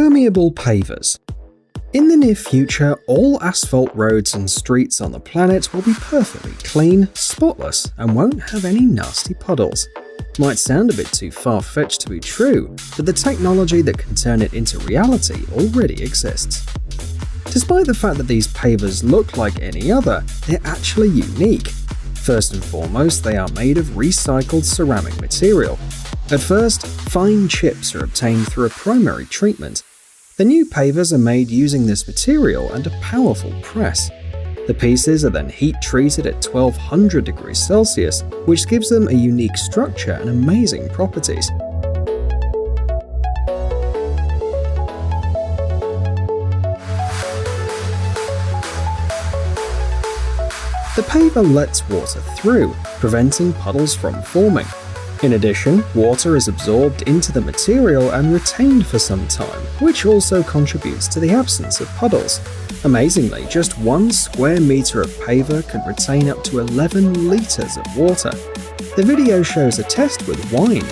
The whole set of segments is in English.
Permeable pavers. In the near future, all asphalt roads and streets on the planet will be perfectly clean, spotless, and won't have any nasty puddles. Might sound a bit too far-fetched to be true, but the technology that can turn it into reality already exists. Despite the fact that these pavers look like any other, they're actually unique. First and foremost, they are made of recycled ceramic material. At first, fine chips are obtained through a primary treatment. The new pavers are made using this material and a powerful press. The pieces are then heat-treated at 1200 degrees Celsius, which gives them a unique structure and amazing properties. The paver lets water through, preventing puddles from forming. In addition, water is absorbed into the material and retained for some time, which also contributes to the absence of puddles. Amazingly, just 1 square meter of paver can retain up to 11 liters of water. The video shows a test with wine.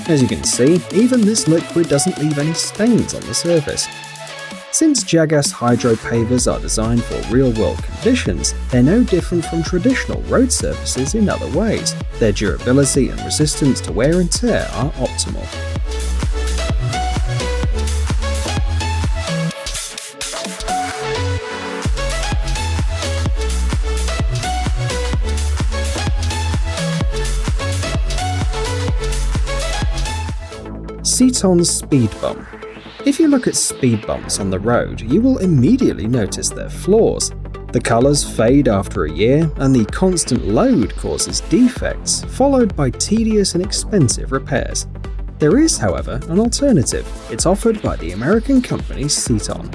As you can see, even this liquid doesn't leave any stains on the surface. Since Jagas hydro pavers are designed for real-world conditions, they're no different from traditional road surfaces in other ways. Their durability and resistance to wear and tear are optimal. Ceton speed bump. If you look at speed bumps on the road, you will immediately notice their flaws. The colors fade after a year, and the constant load causes defects, followed by tedious and expensive repairs. There is, however, an alternative. It's offered by the American company Ceton.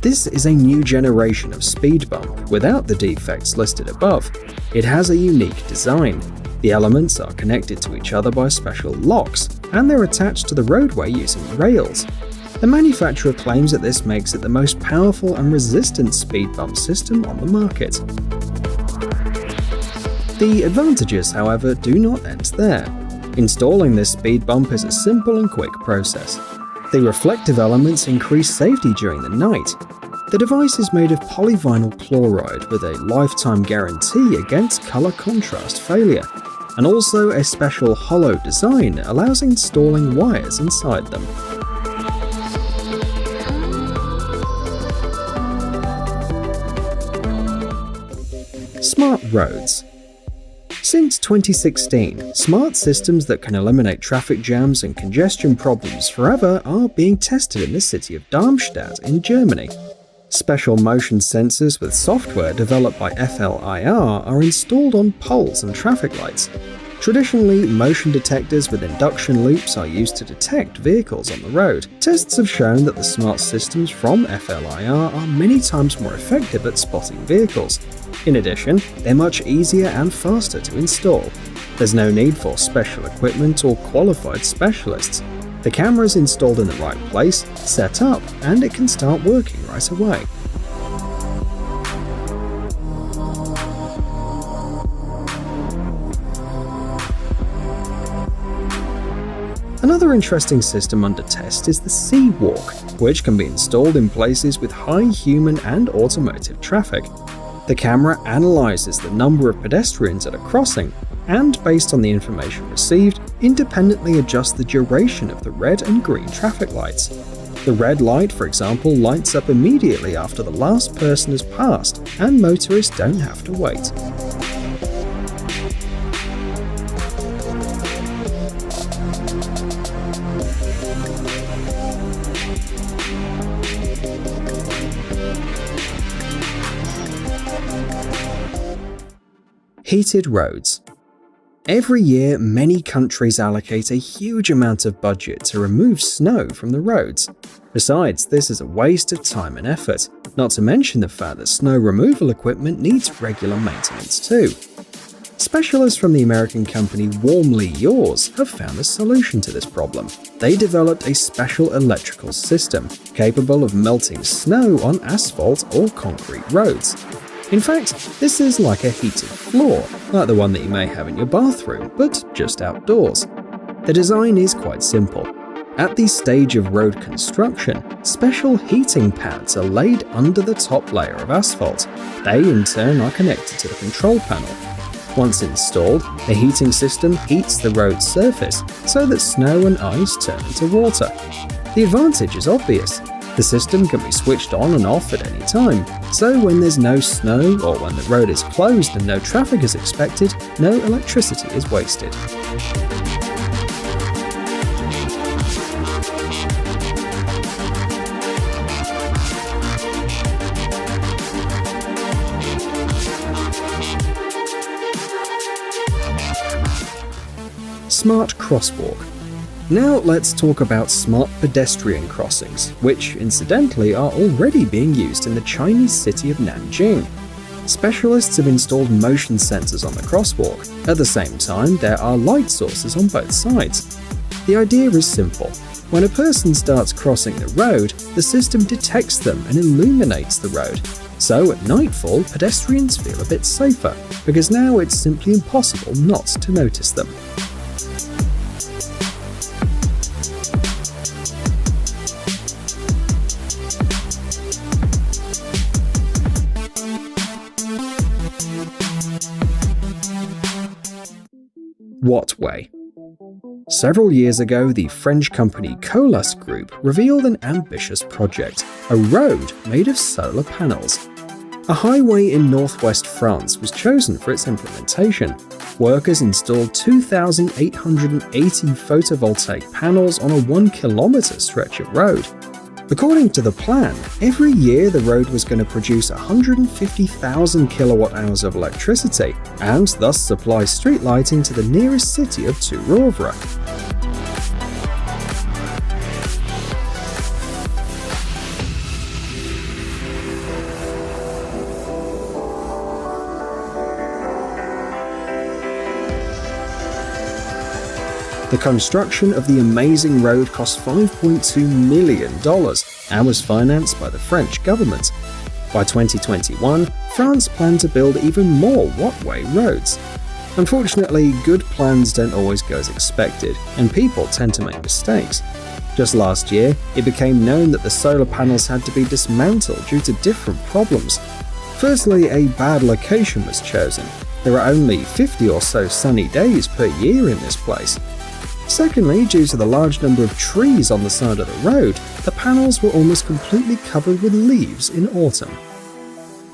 This is a new generation of speed bump without the defects listed above. It has a unique design. The elements are connected to each other by special locks, and they're attached to the roadway using rails. The manufacturer claims that this makes it the most powerful and resistant speed bump system on the market. The advantages, however, do not end there. Installing this speed bump is a simple and quick process. The reflective elements increase safety during the night. The device is made of polyvinyl chloride with a lifetime guarantee against color contrast failure, and also a special hollow design allows installing wires inside them. Smart roads. Since 2016, smart systems that can eliminate traffic jams and congestion problems forever are being tested in the city of Darmstadt in Germany. Special motion sensors with software developed by FLIR are installed on poles and traffic lights. Traditionally, motion detectors with induction loops are used to detect vehicles on the road. Tests have shown that the smart systems from FLIR are many times more effective at spotting vehicles. In addition, they're much easier and faster to install. There's no need for special equipment or qualified specialists. The camera is installed in the right place, set up, and it can start working right away. Another interesting system under test is the Sea Walk, which can be installed in places with high human and automotive traffic. The camera analyzes the number of pedestrians at a crossing, and based on the information received, independently adjusts the duration of the red and green traffic lights. The red light, for example, lights up immediately after the last person has passed, and motorists don't have to wait. Heated roads. Every year, many countries allocate a huge amount of budget to remove snow from the roads. Besides, this is a waste of time and effort, not to mention the fact that snow removal equipment needs regular maintenance too. Specialists from the American company Warmly Yours have found a solution to this problem. They developed a special electrical system capable of melting snow on asphalt or concrete roads. In fact, this is like a heated floor, like the one that you may have in your bathroom, but just outdoors. The design is quite simple. At the stage of road construction, special heating pads are laid under the top layer of asphalt. They in turn are connected to the control panel. Once installed, the heating system heats the road surface so that snow and ice turn into water. The advantage is obvious. The system can be switched on and off at any time, so when there's no snow or when the road is closed and no traffic is expected, no electricity is wasted. Smart crosswalk. Now let's talk about smart pedestrian crossings, which incidentally are already being used in the Chinese city of Nanjing. Specialists have installed motion sensors on the crosswalk. At the same time, there are light sources on both sides. The idea is simple. When a person starts crossing the road, the system detects them and illuminates the road. So at nightfall, pedestrians feel a bit safer, because now it's simply impossible not to notice them. What way? Several years ago, the French company Colas Group revealed an ambitious project, a road made of solar panels. A highway in northwest France was chosen for its implementation. Workers installed 2,880 photovoltaic panels on a 1-kilometer stretch of road. According to the plan, every year the road was going to produce 150,000 kilowatt-hours of electricity and thus supply street lighting to the nearest city of Tourovre. The construction of the amazing road cost $5.2 million and was financed by the French government. By 2021, France planned to build even more what-way roads. Unfortunately, good plans don't always go as expected, and people tend to make mistakes. Just last year, it became known that the solar panels had to be dismantled due to different problems. Firstly, a bad location was chosen. There are only 50 or so sunny days per year in this place. Secondly, due to the large number of trees on the side of the road, the panels were almost completely covered with leaves in autumn.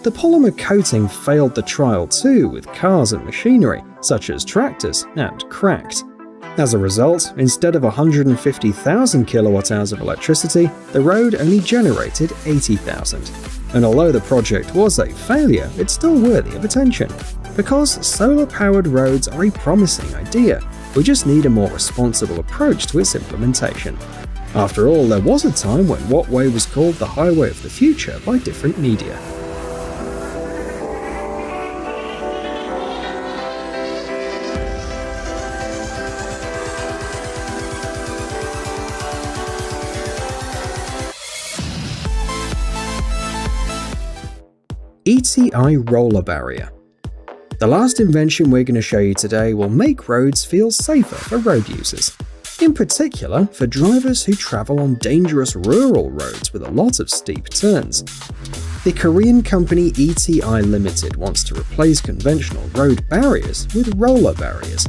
The polymer coating failed the trial too, with cars and machinery, such as tractors, and cracked. As a result, instead of 150,000 kilowatt-hours of electricity, the road only generated 80,000. And although the project was a failure, it's still worthy of attention. Because solar-powered roads are a promising idea, we just need a more responsible approach to its implementation. After all, there was a time when what-way was called the highway of the future by different media. ETI roller barrier. The last invention we're going to show you today will make roads feel safer for road users. In particular, for drivers who travel on dangerous rural roads with a lot of steep turns. The Korean company ETI Limited wants to replace conventional road barriers with roller barriers.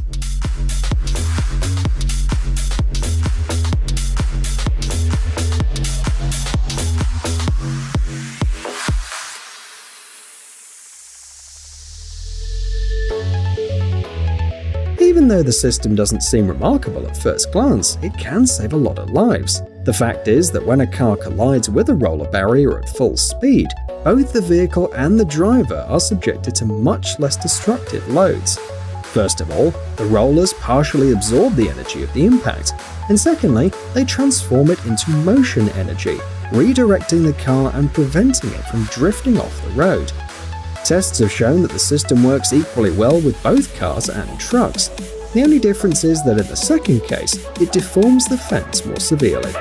Even though the system doesn't seem remarkable at first glance, it can save a lot of lives. The fact is that when a car collides with a roller barrier at full speed, both the vehicle and the driver are subjected to much less destructive loads. First of all, the rollers partially absorb the energy of the impact, and secondly, they transform it into motion energy, redirecting the car and preventing it from drifting off the road. Tests have shown that the system works equally well with both cars and trucks. The only difference is that in the second case, it deforms the fence more severely.